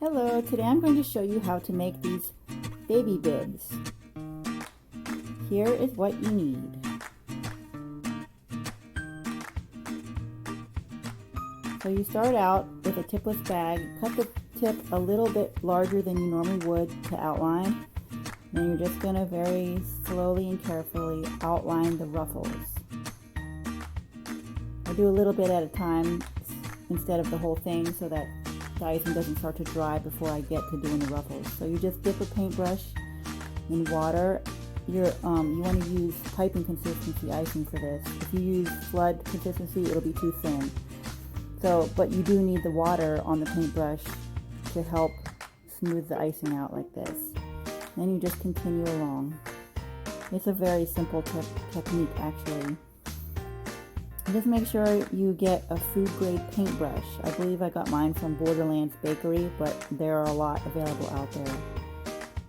Hello, today I'm going to show you how to make these baby bibs. Here is what you need. So you start out with a tipless bag, cut the tip a little bit larger than you normally would to outline. Then you're just going to very slowly and carefully outline the ruffles. I do a little bit at a time instead of the whole thing so that the icing doesn't start to dry before I get to doing the ruffles. So you just dip a paintbrush in water. You want to use piping consistency icing for this. If you use flood consistency, it'll be too thin. But you do need the water on the paintbrush to help smooth the icing out like this. Then you just continue along. It's a very simple technique actually. Just make sure you get a food grade paintbrush. I believe I got mine from Borderlands Bakery, but there are a lot available out there.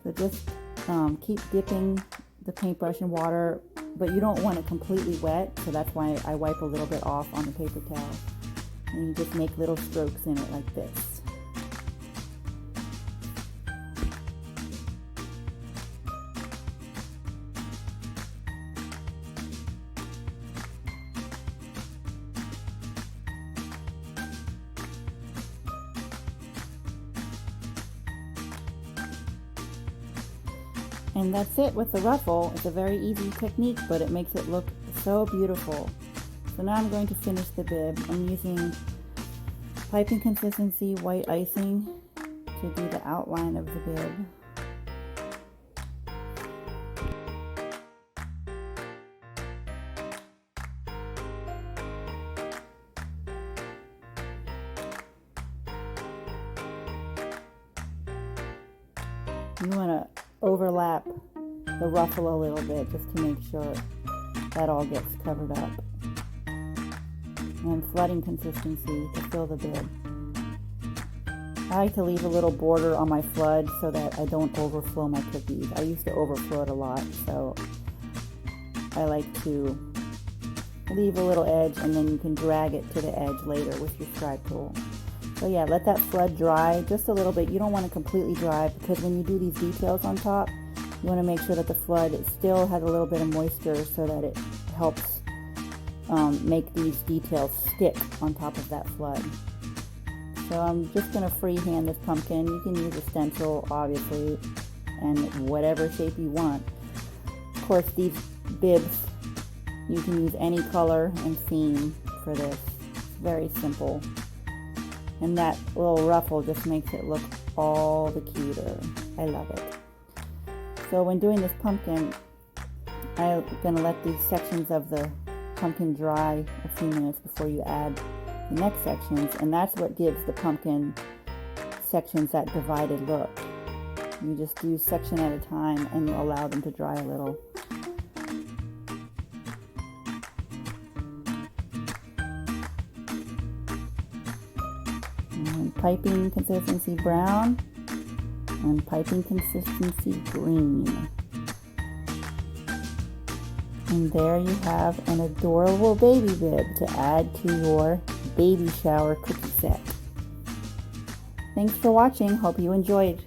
So just keep dipping the paintbrush in water, but you don't want it completely wet, so that's why I wipe a little bit off on the paper towel. And you just make little strokes in it like this. And that's it with the ruffle. It's a very easy technique, but it makes it look so beautiful. So now I'm going to finish the bib. I'm using piping consistency white icing to do the outline of the bib. You want to overlap the ruffle a little bit just to make sure that all gets covered up. And flooding consistency to fill the bib. I like to leave a little border on my flood so that I don't overflow my cookies. I used to overflow it a lot, so I like to leave a little edge and then you can drag it to the edge later with your scribe tool. So yeah, let that flood dry just a little bit. You don't want to completely dry because when you do these details on top, you want to make sure that the flood still has a little bit of moisture so that it helps make these details stick on top of that flood. So I'm just going to freehand this pumpkin. You can use a stencil, obviously, and whatever shape you want. Of course, these bibs, you can use any color and theme for this. It's very simple. And that little ruffle just makes it look all the cuter. I love it. So when doing this pumpkin, I'm going to let these sections of the pumpkin dry a few minutes before you add the next sections, and that's what gives the pumpkin sections that divided look. You just do section at a time and allow them to dry a little. And piping consistency brown and piping consistency green. And there you have an adorable baby bib to add to your baby shower cookie set. Thanks for watching. Hope you enjoyed.